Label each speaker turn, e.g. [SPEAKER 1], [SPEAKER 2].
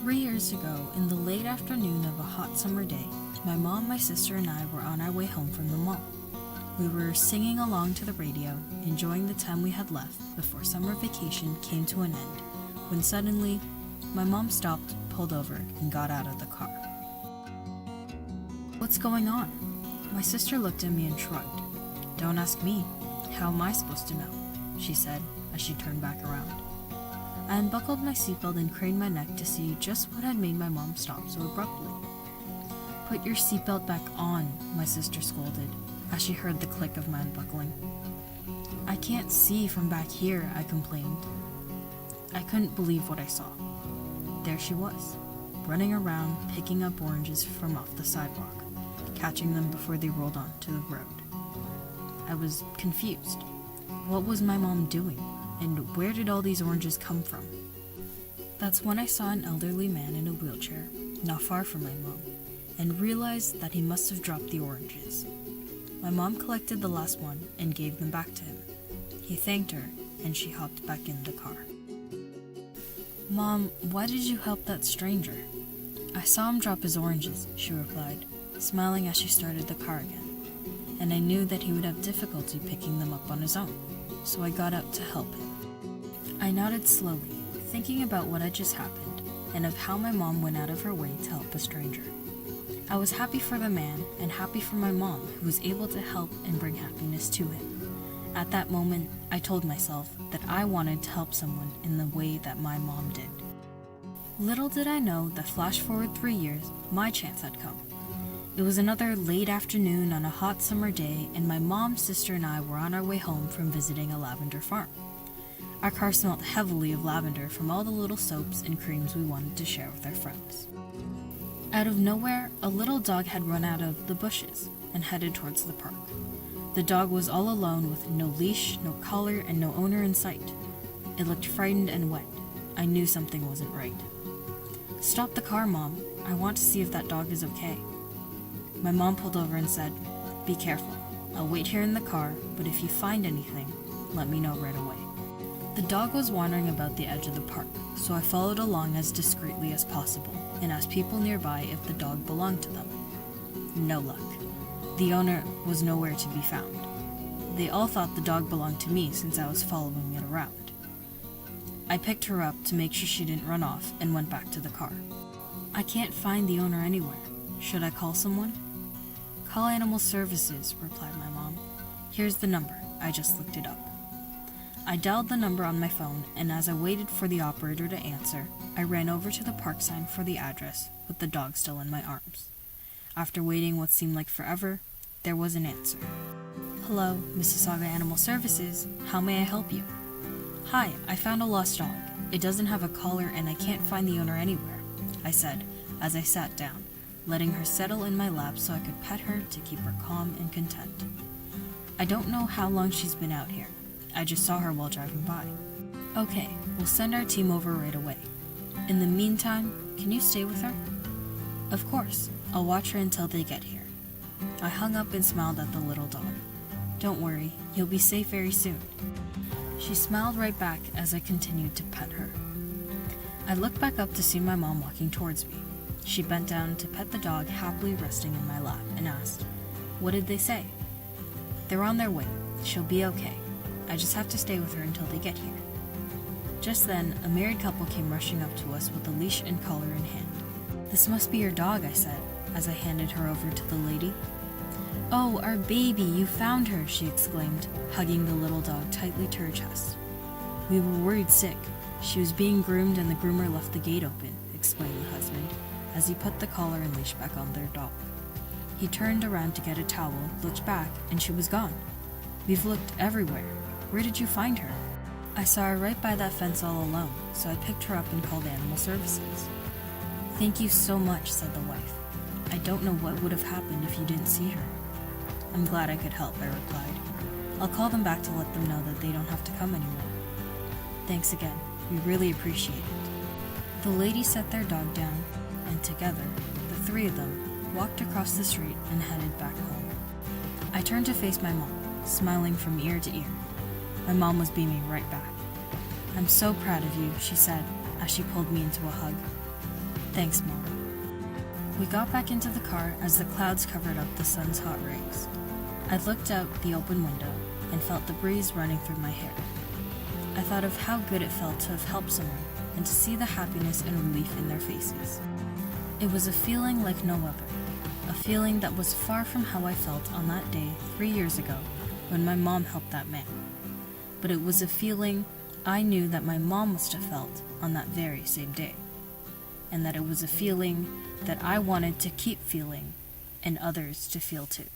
[SPEAKER 1] 3 years ago, in the late afternoon of a hot summer day, my mom, my sister, and I were on our way home from the mall. We were singing along to the radio, enjoying the time we had left before summer vacation came to an end, when suddenly, my mom stopped, pulled over, and got out of the car. "What's going on?" My sister looked at me and shrugged. "Don't ask me. How am I supposed to know?" she said as she turned back around. I unbuckled my seatbelt and craned my neck to see just what had made my mom stop so abruptly. "Put your seatbelt back on," my sister scolded, as she heard the click of my unbuckling. "I can't see from back here," I complained. I couldn't believe what I saw. There she was, running around picking up oranges from off the sidewalk, catching them before they rolled onto the road. I was confused. What was my mom doing? And where did all these oranges come from? That's when I saw an elderly man in a wheelchair, not far from my mom, and realized that he must have dropped the oranges. My mom collected the last one and gave them back to him. He thanked her, and she hopped back in the car. "Mom, why did you help that stranger?" "I saw him drop his oranges," she replied, smiling as she started the car again, "and I knew that he would have difficulty picking them up on his own, so I got out to help him." I nodded slowly, thinking about what had just happened, and of how my mom went out of her way to help a stranger. I was happy for the man, and happy for my mom, who was able to help and bring happiness to him. At that moment, I told myself that I wanted to help someone in the way that my mom did. Little did I know that flash forward 3 years, my chance had come. It was another late afternoon on a hot summer day, and my mom, sister, and I were on our way home from visiting a lavender farm. Our car smelled heavily of lavender from all the little soaps and creams we wanted to share with our friends. Out of nowhere, a little dog had run out of the bushes and headed towards the park. The dog was all alone with no leash, no collar, and no owner in sight. It looked frightened and wet. I knew something wasn't right. "Stop the car, Mom. I want to see if that dog is okay." My mom pulled over and said, "Be careful. I'll wait here in the car, but if you find anything, let me know right away." The dog was wandering about the edge of the park, so I followed along as discreetly as possible and asked people nearby if the dog belonged to them. No luck. The owner was nowhere to be found. They all thought the dog belonged to me since I was following it around. I picked her up to make sure she didn't run off and went back to the car. "I can't find the owner anywhere. Should I call someone?" "Call Animal Services," replied my mom. "Here's the number. I just looked it up." I dialed the number on my phone, and as I waited for the operator to answer, I ran over to the park sign for the address, with the dog still in my arms. After waiting what seemed like forever, there was an answer. "Hello, Mississauga Animal Services. How may I help you?" "Hi, I found a lost dog. It doesn't have a collar and I can't find the owner anywhere," I said as I sat down, letting her settle in my lap so I could pet her to keep her calm and content. "I don't know how long she's been out here. I just saw her while driving by." "Okay, we'll send our team over right away. In the meantime, can you stay with her?" "Of course. I'll watch her until they get here." I hung up and smiled at the little dog. "Don't worry, you'll be safe very soon." She smiled right back as I continued to pet her. I looked back up to see my mom walking towards me. She bent down to pet the dog happily resting in my lap and asked, "What did they say?" "They're on their way. She'll be okay. I just have to stay with her until they get here." Just then, a married couple came rushing up to us with a leash and collar in hand. "This must be your dog," I said, as I handed her over to the lady. "Oh, our baby, you found her," she exclaimed, hugging the little dog tightly to her chest. "We were worried sick. She was being groomed and the groomer left the gate open," explained the husband, as he put the collar and leash back on their dog. He turned around to get a towel, looked back, and she was gone. "We've looked everywhere. Where did you find her?" "I saw her right by that fence all alone, so I picked her up and called Animal Services." "Thank you so much," said the wife. "I don't know what would have happened if you didn't see her." "I'm glad I could help," I replied. "I'll call them back to let them know that they don't have to come anymore." "Thanks again. We really appreciate it." The lady set their dog down, and together, the three of them, walked across the street and headed back home. I turned to face my mom, smiling from ear to ear. My mom was beaming right back. "I'm so proud of you," she said, as she pulled me into a hug. Thanks, Mom. We got back into the car as the clouds covered up the sun's hot rays. I looked out the open window and felt the breeze running through my hair. I thought of how good it felt to have helped someone and to see the happiness and relief in their faces. It was a feeling like no other, a feeling that was far from how I felt on that day 3 years ago when my mom helped that man. But it was a feeling I knew that my mom must have felt on that very same day, and that it was a feeling that I wanted to keep feeling and others to feel too.